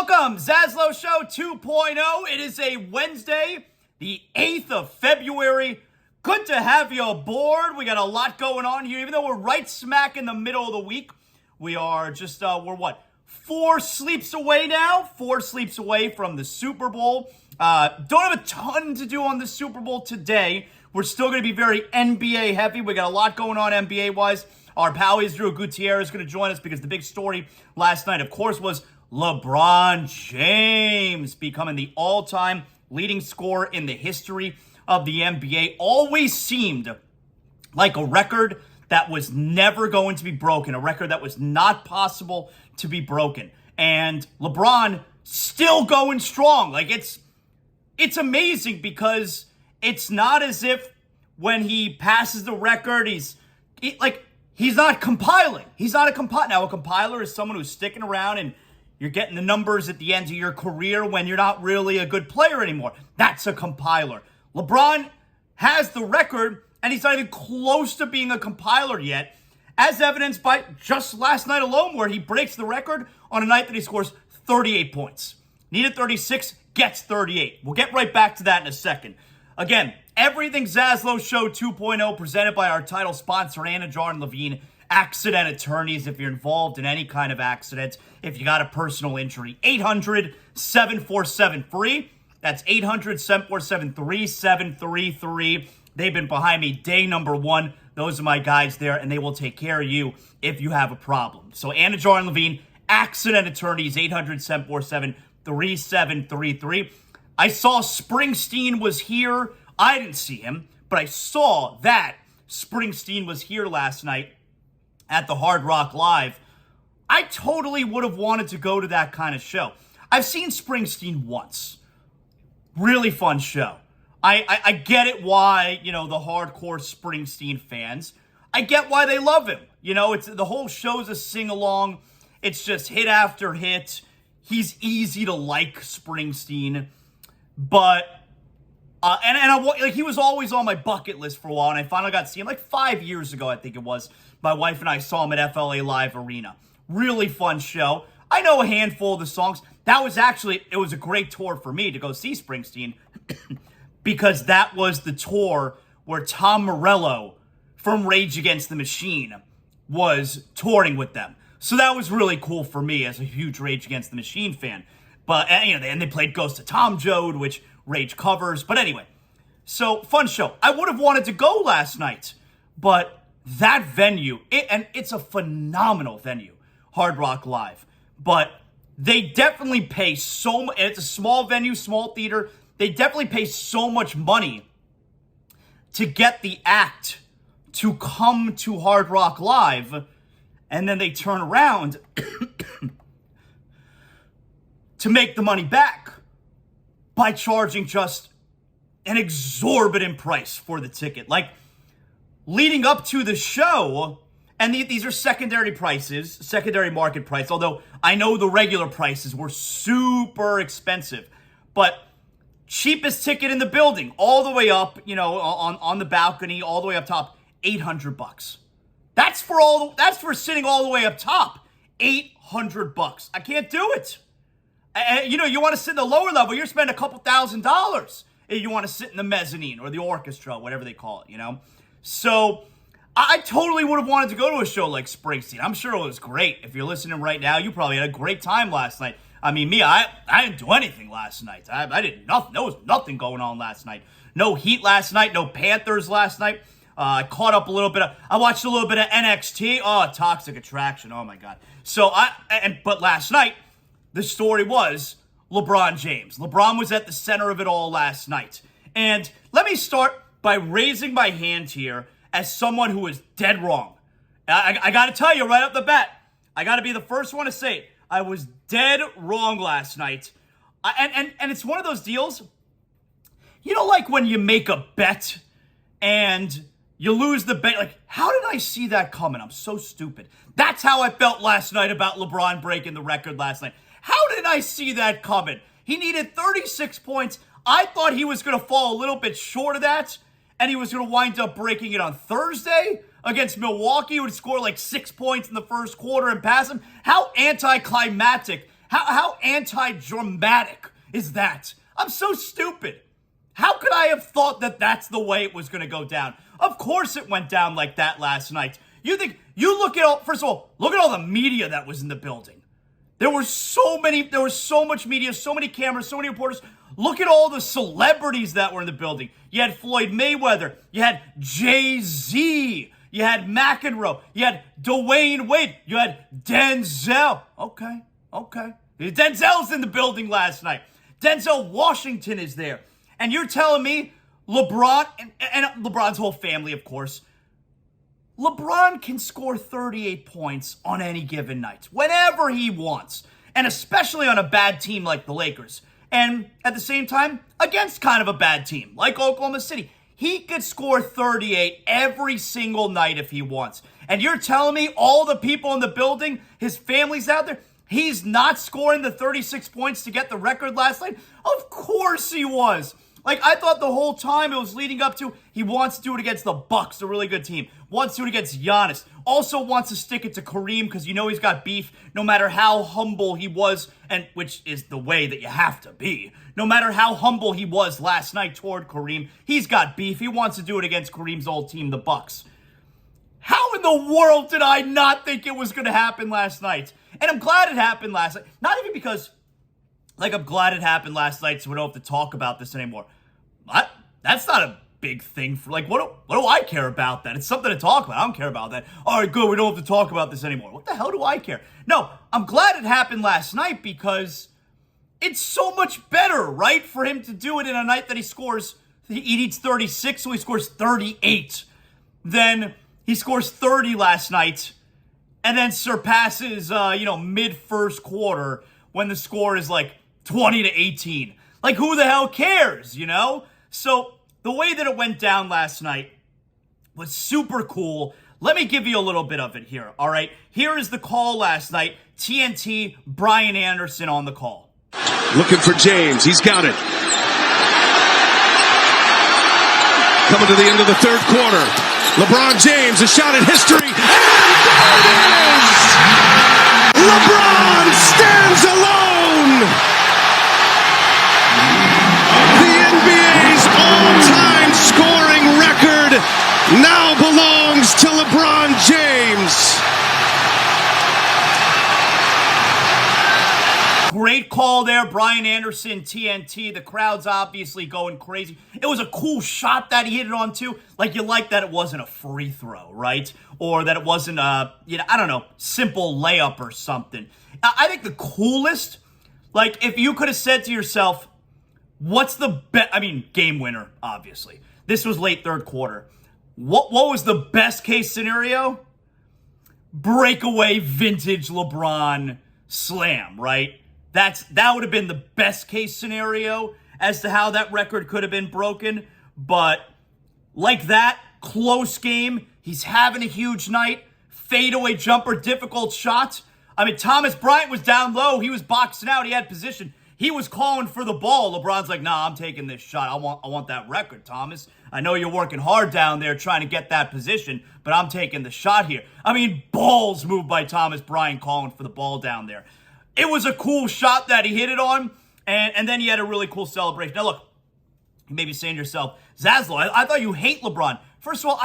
Welcome, ZASLOW Show 2.0. It is a Wednesday, the 8th of February. Good to have you aboard. We got a lot going on here. Even though we're right smack in the middle of the week, we are just, we're what, 4 sleeps away now? 4 sleeps away from the Super Bowl. Don't have a ton to do on the Super Bowl today. We're still going to be very NBA heavy. We got a lot going on NBA-wise. Our pal Israel Gutierrez is going to join us because the big story last night, of course, was LeBron James becoming the all-time leading scorer in the history of the NBA. Always seemed like a record that was never going to be broken, a record that was not possible to be broken. And LeBron still going strong. Like, it's amazing because it's not as if when he passes the record, he's not compiling. He's not a compiler. Now, a compiler is someone who's sticking around and you're getting the numbers at the end of your career when you're not really a good player anymore. That's a compiler. LeBron has the record, and he's not even close to being a compiler yet, as evidenced by just last night alone, where he breaks the record on a night that he scores 38 points. Needed 36, gets 38. We'll get right back to that in a second. Again, everything ZASLOW Show 2.0 presented by our title sponsor, Anidjar and Levine Accident Attorneys. If you're involved in any kind of accident, if you got a personal injury, 800-747-FREE. That's 800-747-3733. They've been behind me day number 1. Those are my guys there, and they will take care of you if you have a problem. So Anidjar and Levine, Accident Attorneys, 800-747-3733. I saw Springsteen was here. I didn't see him, but I saw that Springsteen was here last night at the Hard Rock Live. I totally would have wanted to go to that kind of show. I've seen Springsteen once. Really fun show. I get it why, the hardcore Springsteen fans, I get why they love him. It's the whole show's a sing-along. It's just hit after hit. He's easy to like, Springsteen. But, he was always on my bucket list for a while, and I finally got to see him 5 years ago, I think it was. My wife and I saw him at FLA Live Arena. Really fun show. I know a handful of the songs. It was a great tour for me to go see Springsteen because that was the tour where Tom Morello from Rage Against the Machine was touring with them. So that was really cool for me as a huge Rage Against the Machine fan. But, and they played Ghost of Tom Joad, which Rage covers. But anyway, so fun show. I would have wanted to go last night, but that venue, it's a phenomenal venue, Hard Rock Live. But they definitely pay so much, and it's a small venue, small theater. They definitely pay so much money to get the act to come to Hard Rock Live, and then they turn around to make the money back by charging just an exorbitant price for the ticket. Leading up to the show, and these are secondary prices, secondary market price, although I know the regular prices were super expensive. But cheapest ticket in the building, all the way up, on the balcony, all the way up top, $800. That's for sitting all the way up top. $800. I can't do it. You want to sit in the lower level, you're spending a couple $1,000 if you want to sit in the mezzanine or the orchestra, whatever they call it, So I totally would have wanted to go to a show like Springsteen. I'm sure it was great. If you're listening right now, you probably had a great time last night. I mean, I didn't do anything last night. I did nothing. There was nothing going on last night. No Heat last night. No Panthers last night. I caught up a little bit. I watched a little bit of NXT. Oh, Toxic Attraction. Oh, my God. But last night, the story was LeBron James. LeBron was at the center of it all last night. And let me start by raising my hand here as someone who is dead wrong. I got to tell you right off the bat, I got to be the first one to say it. I was dead wrong last night. And it's one of those deals, like when you make a bet and you lose the bet. How did I see that coming? I'm so stupid. That's how I felt last night about LeBron breaking the record last night. How did I see that coming? He needed 36 points. I thought he was going to fall a little bit short of that, and he was going to wind up breaking it on Thursday against Milwaukee. He would score 6 points in the first quarter and pass him. How anticlimactic How anti-dramatic is that? I'm so stupid. How could I have thought that that's the way it was going to go down? Of course it went down like that last night. You look at all, first of all, look at all the media that was in the building. There was so much media, so many cameras, so many reporters. Look at all the celebrities that were in the building. You had Floyd Mayweather, you had Jay-Z, you had McEnroe, you had Dwayne Wade, you had Denzel. Okay. Denzel's in the building last night. Denzel Washington is there. And you're telling me LeBron, and LeBron's whole family, of course, LeBron can score 38 points on any given night, whenever he wants, and especially on a bad team like the Lakers. And at the same time, against kind of a bad team like Oklahoma City. He could score 38 every single night if he wants. And you're telling me all the people in the building, his family's out there, he's not scoring the 36 points to get the record last night? Of course he was. Like, I thought the whole time it was leading up to he wants to do it against the Bucks, a really good team. Wants to do it against Giannis. Also wants to stick it to Kareem because you know he's got beef no matter how humble he was, and which is the way that you have to be. No matter how humble he was last night toward Kareem, he's got beef. He wants to do it against Kareem's old team, the Bucks. How in the world did I not think it was going to happen last night? And I'm glad it happened last night. Not even because, I'm glad it happened last night so we don't have to talk about this anymore. That's not a big thing for, what do I care about that? It's something to talk about. I don't care about that. All right, good, we don't have to talk about this anymore. What the hell do I care? No, I'm glad it happened last night because it's so much better, right, for him to do it in a night that he needs 36, so he scores 38. Then he scores 30 last night and then surpasses, mid-first quarter when the score is 20-18. Who the hell cares, So the way that it went down last night was super cool. Let me give you a little bit of it here, all right? Here is the call last night. TNT, Bryan Anderson on the call. Looking for James. He's got it. Coming to the end of the third quarter. LeBron James, a shot at history. And there it is! LeBron stands alone! All-time scoring record now belongs to LeBron James. Great call there, Bryan Anderson, TNT. The crowd's obviously going crazy. It was a cool shot that he hit it on too. You like that it wasn't a free throw, right? Or that it wasn't a, simple layup or something. I think the coolest, if you could have said to yourself, what's the best? Game winner, obviously. This was late third quarter. What was the best case scenario? Breakaway vintage LeBron slam, right? That would have been the best case scenario as to how that record could have been broken. But like that, close game, he's having a huge night. Fadeaway jumper, difficult shot. Thomas Bryant was down low. He was boxing out. He had position. He was calling for the ball. LeBron's like, nah, I'm taking this shot. I want that record, Thomas. I know you're working hard down there trying to get that position, but I'm taking the shot here. Balls moved by Thomas Bryant calling for the ball down there. It was a cool shot that he hit it on, and then he had a really cool celebration. Now, look, you may be saying to yourself, ZASLOW, I thought you hate LeBron. First of all,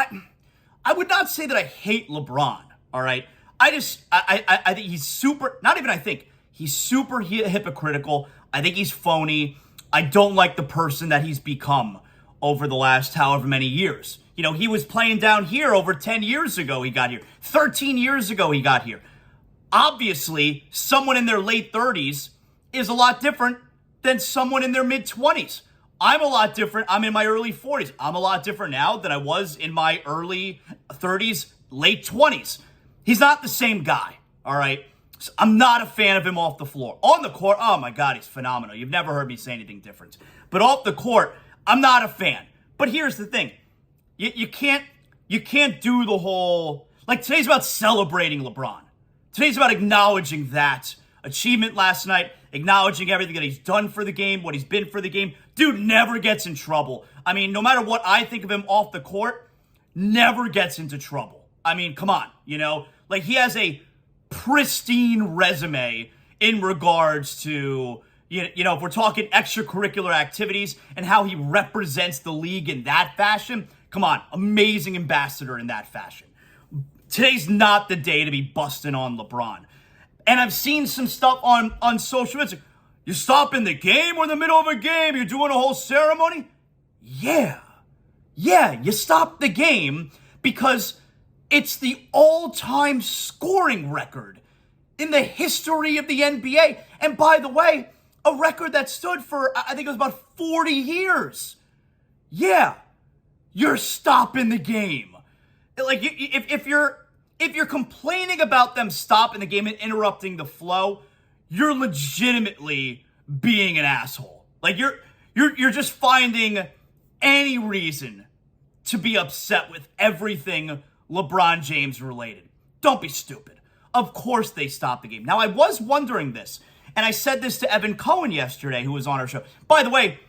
I would not say that I hate LeBron, all right? I think he's super, not even I think, he's super hypocritical. I think he's phony. I don't like the person that he's become over the last however many years. He was playing down here over 10 years ago he got here. 13 years ago he got here. Obviously, someone in their late 30s is a lot different than someone in their mid-20s. I'm a lot different. I'm in my early 40s. I'm a lot different now than I was in my early 30s, late 20s. He's not the same guy, all right? I'm not a fan of him off the floor. On the court, oh my God, he's phenomenal. You've never heard me say anything different. But off the court, I'm not a fan. But here's the thing. You can't do the whole, today's about celebrating LeBron. Today's about acknowledging that achievement last night, acknowledging everything that he's done for the game, what he's been for the game. Dude never gets in trouble. No matter what I think of him off the court, never gets into trouble. Come on, he has a pristine resume in regards to, if we're talking extracurricular activities and how he represents the league in that fashion, come on, amazing ambassador in that fashion. Today's not the day to be busting on LeBron. And I've seen some stuff on social media. You're stopping the game? We're in the middle of a game. You're doing a whole ceremony? Yeah, you stop the game because it's the all-time scoring record in the history of the NBA. And by the way, a record that stood for, I think it was about 40 years. Yeah, you're stopping the game. Like, if you're complaining about them stopping the game and interrupting the flow, you're legitimately being an asshole. Like, you're just finding any reason to be upset with everything LeBron James related. Don't be stupid. Of course they stopped the game. Now, I was wondering this, and I said this to Evan Cohen yesterday, who was on our show. By the way,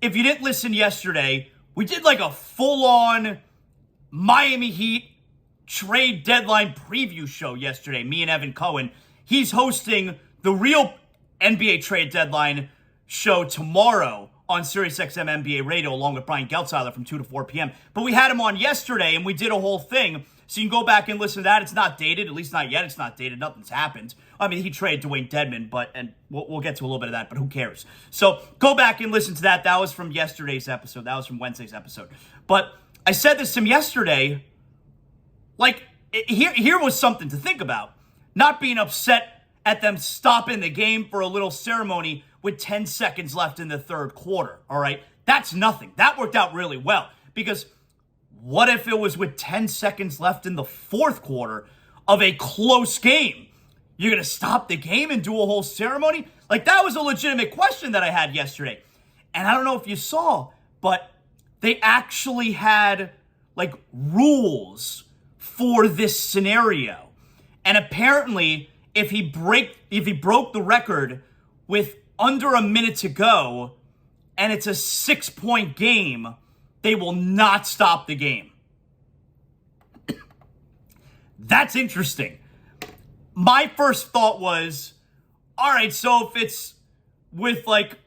if you didn't listen yesterday, we did like a full-on Miami Heat trade deadline preview show yesterday, me and Evan Cohen. He's hosting the real NBA trade deadline show tomorrow on SiriusXM NBA Radio along with Brian Geltzeiler from 2 to 4 p.m. But we had him on yesterday, and we did a whole thing. So you can go back and listen to that. It's not dated, at least not yet. It's not dated. Nothing's happened. I mean, he traded Dwayne Dedmon, and we'll get to a little bit of that, but who cares? So go back and listen to that. That was from yesterday's episode. That was from Wednesday's episode. But I said this to him yesterday. Like, here was something to think about. Not being upset at them stopping the game for a little ceremony with 10 seconds left in the third quarter, all right? That's nothing. That worked out really well, because what if it was with 10 seconds left in the fourth quarter of a close game? You're going to stop the game and do a whole ceremony? Like, that was a legitimate question that I had yesterday. And I don't know if you saw, but they actually had, like, rules for this scenario. And apparently, if he broke the record with under a minute to go, and it's a 6-point game, they will not stop the game. That's interesting. My first thought was, all right, so if it's with like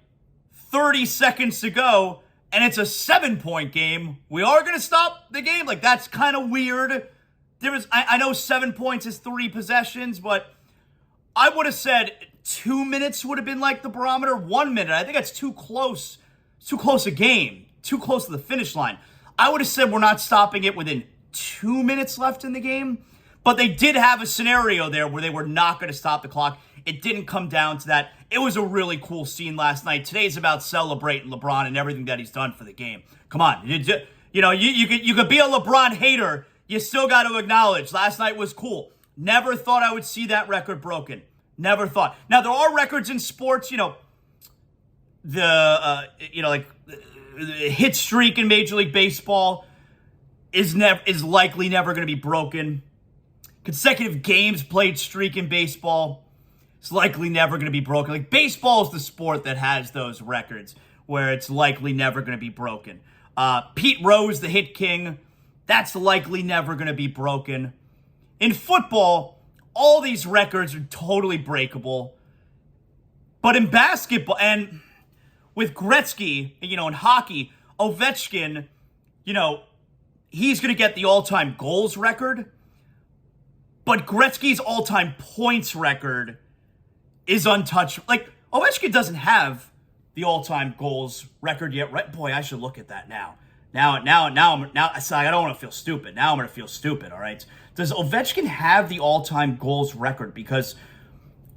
30 seconds to go and it's a 7-point game, we are going to stop the game? Like, that's kind of weird. I know 7 points is 3 possessions, but I would have said 2 minutes would have been like the barometer. 1 minute, I think that's too close. It's too close a game. Too close to the finish line. I would have said we're not stopping it within 2 minutes left in the game. But they did have a scenario there where they were not going to stop the clock. It didn't come down to that. It was a really cool scene last night. Today's about celebrating LeBron and everything that he's done for the game. Come on. You could be a LeBron hater. You still got to acknowledge last night was cool. Never thought I would see that record broken. Never thought. Now, there are records in sports, the hit streak in Major League Baseball is likely never going to be broken. Consecutive games played streak in baseball is likely never going to be broken. Like, baseball is the sport that has those records where it's likely never going to be broken. Pete Rose, the hit king, that's likely never going to be broken. In football, all these records are totally breakable. But in basketball, and with Gretzky, in hockey, Ovechkin, he's going to get the all-time goals record. But Gretzky's all-time points record is untouched. Like, Ovechkin doesn't have the all-time goals record yet, right? Boy, I should look at that now. Now, I don't want to feel stupid. Now I'm going to feel stupid, all right? Does Ovechkin have the all-time goals record? Because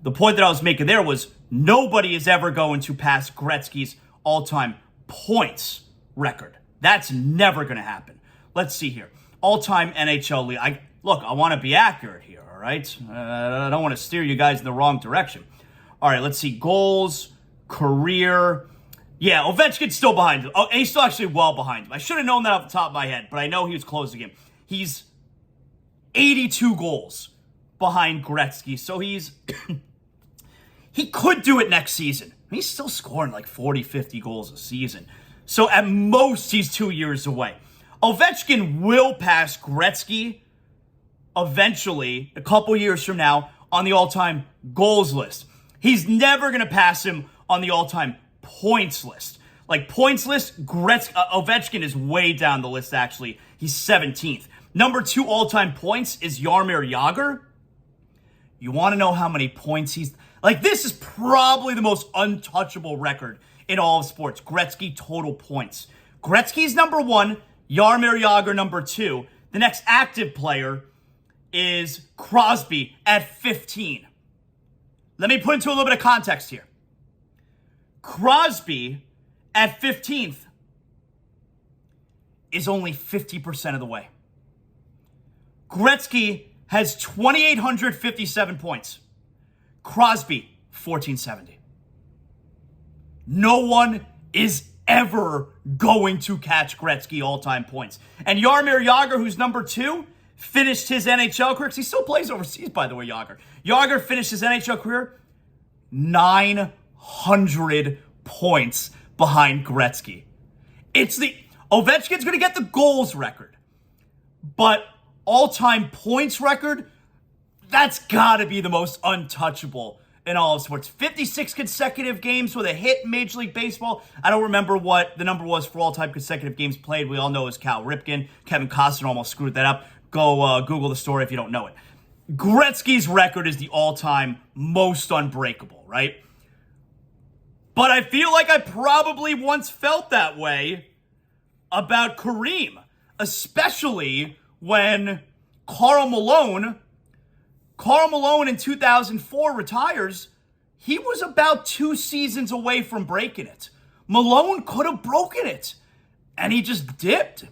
the point that I was making there was nobody is ever going to pass Gretzky's all-time points record. That's never going to happen. Let's see here. All-time NHL league. I want to be accurate here, all right? I don't want to steer you guys in the wrong direction. All right, let's see. Goals, career. Yeah, Ovechkin's still behind him. Oh, and he's still actually well behind him. I should have known that off the top of my head, but I know he was closing him. He's 82 goals behind Gretzky, so he's... he could do it next season. He's still scoring like 40, 50 goals a season. So at most, he's 2 years away. Ovechkin will pass Gretzky eventually, a couple years from now, on the all-time goals list. He's never going to pass him on the all-time points list. Like, points list, Ovechkin is way down the list, actually. He's 17th. Number 2 all-time points is Jaromir Jagr. You want to know how many points he's... Like, this is probably the most untouchable record in all of sports. Gretzky total points. Gretzky's number 1, Jaromir Jagr number 2. The next active player is Crosby at 15. Let me put into a little bit of context here. Crosby at 15th is only 50% of the way. Gretzky has 2,857 points. Crosby, 1,470. No one is ever going to catch Gretzky all-time points. And Jaromir Jagr, who's number 2, finished his NHL career, because he still plays overseas, by the way, Jagr. Jagr finished his NHL career 900 points behind Gretzky. Ovechkin's going to get the goals record. But all-time points record, that's got to be the most untouchable in all of sports. 56 consecutive games with a hit in Major League Baseball. I don't remember what the number was for all-time consecutive games played. We all know it was Cal Ripken. Kevin Costner almost screwed that up. Go Google the story if you don't know it. Gretzky's record is the all-time most unbreakable, right? But I feel like I probably once felt that way about Kareem, especially when Karl Malone in 2004 retires. He was about 2 seasons away from breaking it. Malone could have broken it, and he just dipped.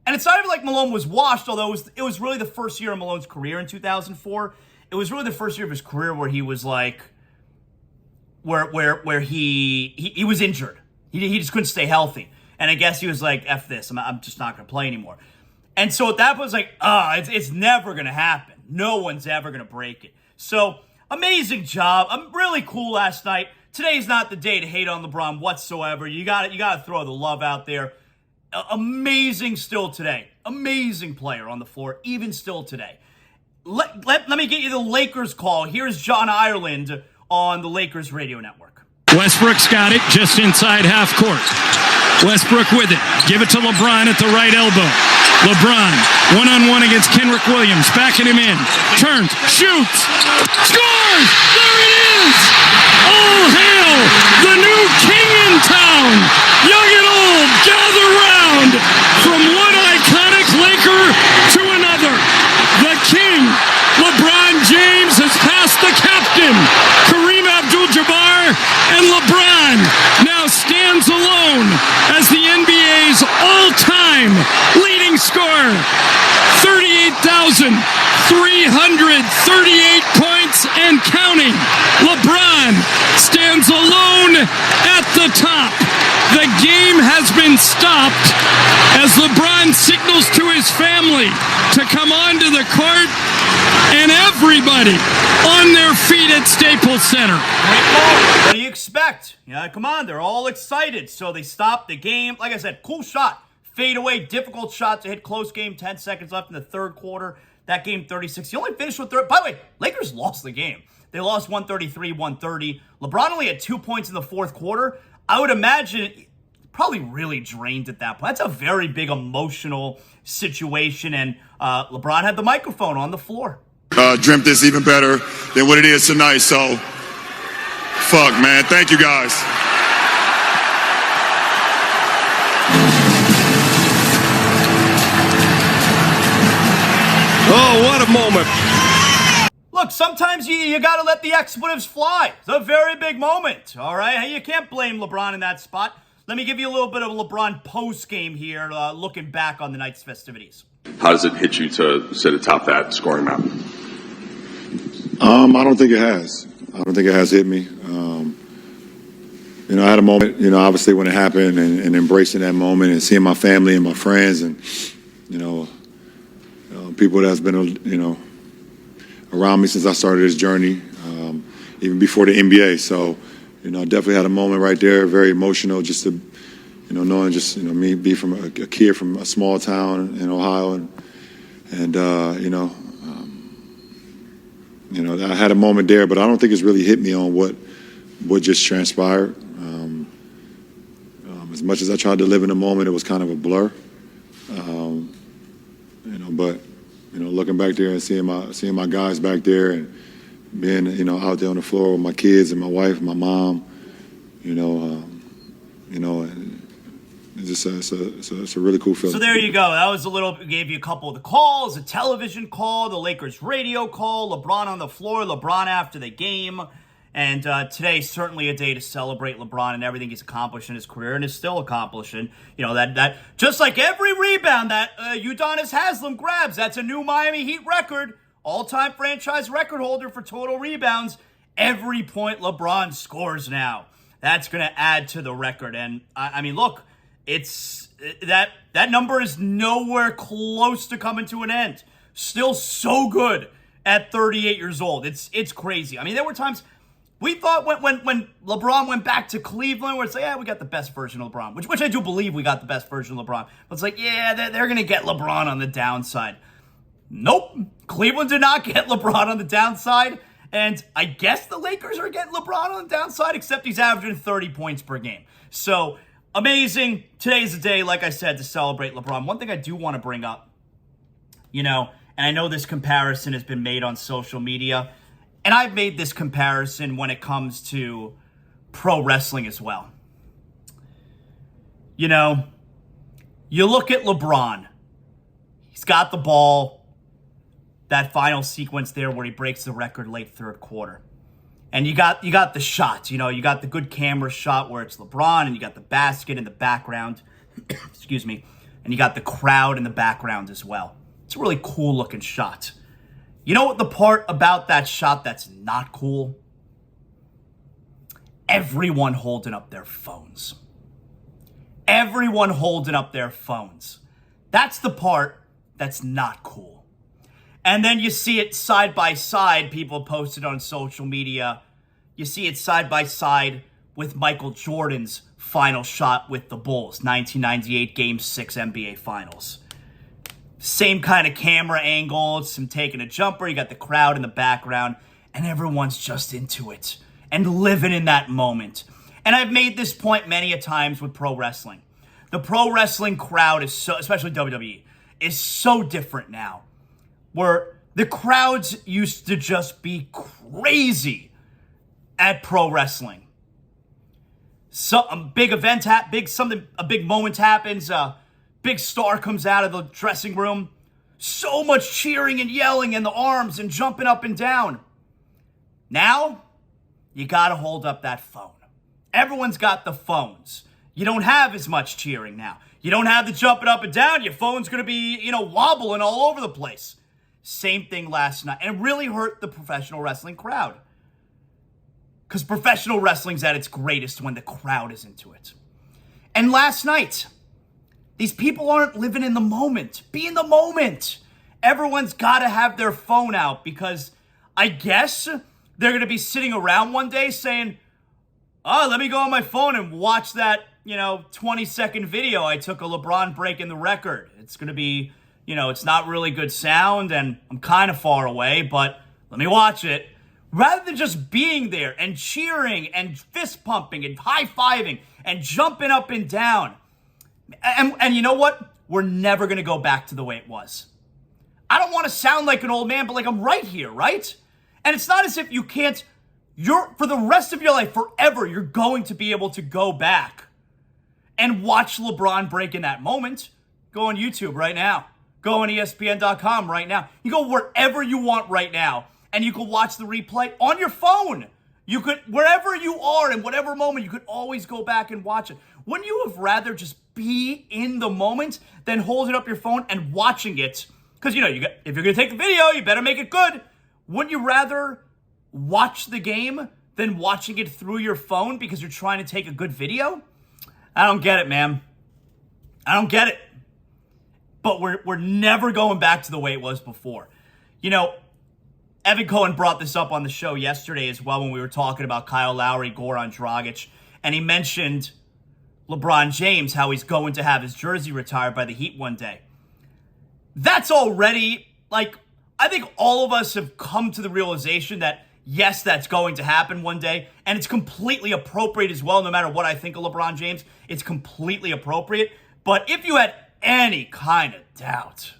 And it's not even like Malone was washed, although it was really the first year of Malone's career in 2004. It was really the first year of his career where he was like, where he was injured. He just couldn't stay healthy. And I guess he was like, F this, I'm just not going to play anymore. And so at that point, it was like, it's never going to happen. No one's ever going to break it. So, amazing job. Really cool last night. Today's not the day to hate on LeBron whatsoever. You got to throw the love out there. Amazing still today. Amazing player on the floor, even still today. Let me get you the Lakers call. Here's John Ireland on the Lakers radio network. Westbrook's got it just inside half court. Westbrook with it. Give it to LeBron at the right elbow. LeBron, one-on-one against Kenrick Williams. Backing him in. Turns. Shoots. Scores! There it is! All hail the new king in town! Young and old, gather round! From one iconic Laker to another. The king, LeBron James, has passed the captain, Kareem Abdul-Jabbar, and LeBron now stands alone as the NBA's all-time leading scorer. 38,338 points and counting. LeBron stands alone at the top. The game has been stopped as LeBron signals to his family to come onto the court, and everybody on their feet at Staples Center. What do you expect? Yeah, come on, they're all excited. So they stopped the game. Like I said, cool shot. Fade away, difficult shot to hit close game. 10 seconds left in the third quarter. That game 36. He only finished with 30. By the way, Lakers lost the game. They lost 133-130. LeBron only had 2 points in the fourth quarter. I would imagine probably really drained at that point. That's a very big emotional situation, and LeBron had the microphone on the floor. Dreamt this even better than what it is tonight, so fuck, man. Thank you, guys. Oh, what a moment. Look, sometimes you got to let the expletives fly. It's a very big moment, all right? You can't blame LeBron in that spot. Let me give you a little bit of a LeBron post-game here, looking back on the night's festivities. How does it hit you to sit atop that scoring mountain? I don't think it has. I don't think it has hit me. I had a moment, obviously when it happened and embracing that moment and seeing my family and my friends and, people that's been, around me since I started this journey, even before the NBA. So, definitely had a moment right there, very emotional, just to, knowing just, me be from a kid from a small town in Ohio and I had a moment there, but I don't think it's really hit me on what just transpired. As much as I tried to live in the moment, it was kind of a blur. But looking back there and seeing my guys back there and being out there on the floor with my kids and my wife and my mom, it's a really cool feeling. So there you go. That was gave you a couple of the calls, a television call, the Lakers radio call, LeBron on the floor, LeBron after the game. And today's certainly a day to celebrate LeBron and everything he's accomplished in his career and is still accomplishing. That just like every rebound that Udonis Haslem grabs, that's a new Miami Heat record, all-time franchise record holder for total rebounds. Every point LeBron scores now, that's going to add to the record. And I mean, look, it's that number is nowhere close to coming to an end. Still so good at 38 years old. It's crazy. I mean, there were times. We thought when LeBron went back to Cleveland, where it's like, we got the best version of LeBron, which I do believe we got the best version of LeBron. But it's like, they're going to get LeBron on the downside. Nope. Cleveland did not get LeBron on the downside. And I guess the Lakers are getting LeBron on the downside, except he's averaging 30 points per game. So, amazing. Today's the day, like I said, to celebrate LeBron. One thing I do want to bring up, and I know this comparison has been made on social media, and I've made this comparison when it comes to pro wrestling as well. You look at LeBron. He's got the ball. That final sequence there where he breaks the record late third quarter. And you got the shots. You got the good camera shot where it's LeBron, and you got the basket in the background. Excuse me. And you got the crowd in the background as well. It's a really cool looking shot. You know what the part about that shot that's not cool? Everyone holding up their phones. Everyone holding up their phones. That's the part that's not cool. And then you see it side by side. People posted on social media. You see it side by side with Michael Jordan's final shot with the Bulls, 1998 Game 6 NBA Finals. Same kind of camera angle, some taking a jumper. You got the crowd in the background, and everyone's just into it and living in that moment. And I've made this point many a times with pro wrestling. The pro wrestling crowd is so, especially WWE, is so different now. Where the crowds used to just be crazy at pro wrestling. So a big event, a big moment happens. Big star comes out of the dressing room. So much cheering and yelling and the arms and jumping up and down. Now, you gotta hold up that phone. Everyone's got the phones. You don't have as much cheering now. You don't have the jumping up and down. Your phone's gonna be, wobbling all over the place. Same thing last night. And it really hurt the professional wrestling crowd. Because professional wrestling's at its greatest when the crowd is into it. And last night, these people aren't living in the moment. Be in the moment. Everyone's got to have their phone out because I guess they're going to be sitting around one day saying, let me go on my phone and watch that, 20-second video I took of LeBron breaking the record. It's going to be, it's not really good sound and I'm kind of far away, but let me watch it. Rather than just being there and cheering and fist pumping and high-fiving and jumping up and down. And you know what? We're never going to go back to the way it was. I don't want to sound like an old man, but I'm right here, right? And it's not as if you can't, for the rest of your life, forever, you're going to be able to go back and watch LeBron break in that moment. Go on YouTube right now. Go on ESPN.com right now. You go wherever you want right now, and you can watch the replay on your phone. You could, wherever you are in whatever moment, you could always go back and watch it. Wouldn't you have rather just be in the moment than holding up your phone and watching it? Because, if you're going to take the video, you better make it good. Wouldn't you rather watch the game than watching it through your phone because you're trying to take a good video? I don't get it, man. I don't get it. But we're never going back to the way it was before. Evan Cohen brought this up on the show yesterday as well when we were talking about Kyle Lowry, Goran Dragic, and he mentioned LeBron James, how he's going to have his jersey retired by the Heat one day. That's already, I think all of us have come to the realization that, yes, that's going to happen one day, and it's completely appropriate as well, no matter what I think of LeBron James. It's completely appropriate. But if you had any kind of doubt,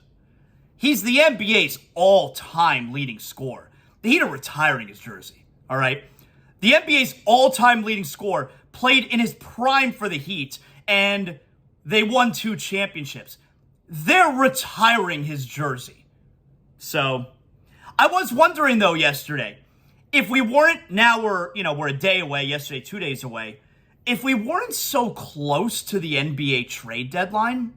he's the NBA's all-time leading scorer. The Heat are retiring his jersey, all right? The NBA's all-time leading scorer played in his prime for the Heat, and they won 2 championships. They're retiring his jersey. So, I was wondering, though, yesterday, if we weren't, now we're a day away, yesterday 2 days away, if we weren't so close to the NBA trade deadline,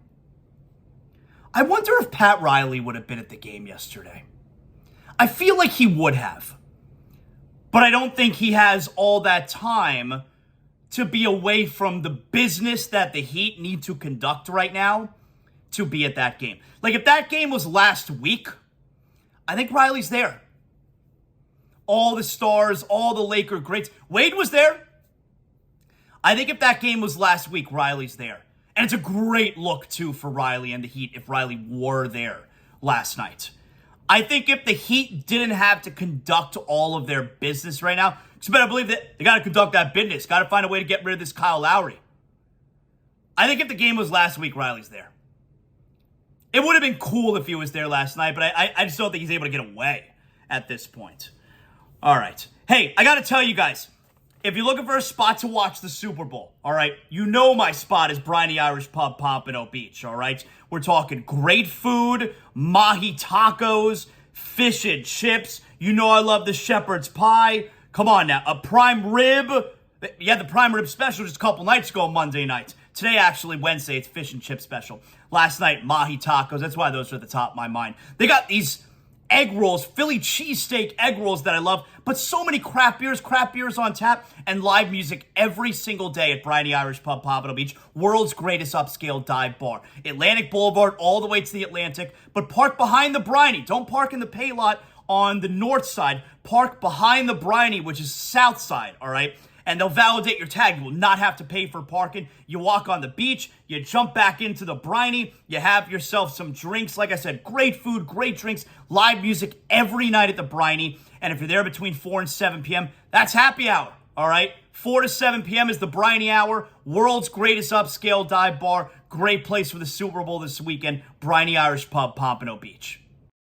I wonder if Pat Riley would have been at the game yesterday. I feel like he would have. But I don't think he has all that time to be away from the business that the Heat need to conduct right now to be at that game. Like, if that game was last week, I think Riley's there. All the stars, all the Laker greats. Wade was there. I think if that game was last week, Riley's there. And it's a great look, too, for Riley and the Heat if Riley were there last night. I think if the Heat didn't have to conduct all of their business right now, because you better believe that they got to conduct that business. Got to find a way to get rid of this Kyle Lowry. I think if the game was last week, Riley's there. It would have been cool if he was there last night, but I just don't think he's able to get away at this point. All right. Hey, I got to tell you guys, if you're looking for a spot to watch the Super Bowl, all right, you know my spot is Briny Irish Pub, Pompano Beach, all right? We're talking great food, mahi tacos, fish and chips. You know I love the shepherd's pie. Come on now, a prime rib. You had the prime rib special just a couple nights ago, Monday night. Today, actually, Wednesday, it's fish and chip special. Last night, mahi tacos. That's why those are at the top of my mind. They got these egg rolls, Philly cheesesteak egg rolls that I love, but so many craft beers on tap, and live music every single day at Briny Irish Pub, Pompano Beach, world's greatest upscale dive bar. Atlantic Boulevard all the way to the Atlantic, but park behind the Briny. Don't park in the pay lot on the north side. Park behind the Briny, which is south side, all right? And they'll validate your tag. You will not have to pay for parking. You walk on the beach, you jump back into the Briny, you have yourself some drinks. Like I said, great food, great drinks, live music every night at the Briny. And if you're there between 4 and 7 p.m., that's happy hour, all right? 4 to 7 p.m. is the Briny hour, world's greatest upscale dive bar. Great place for the Super Bowl this weekend, Briny Irish Pub, Pompano Beach.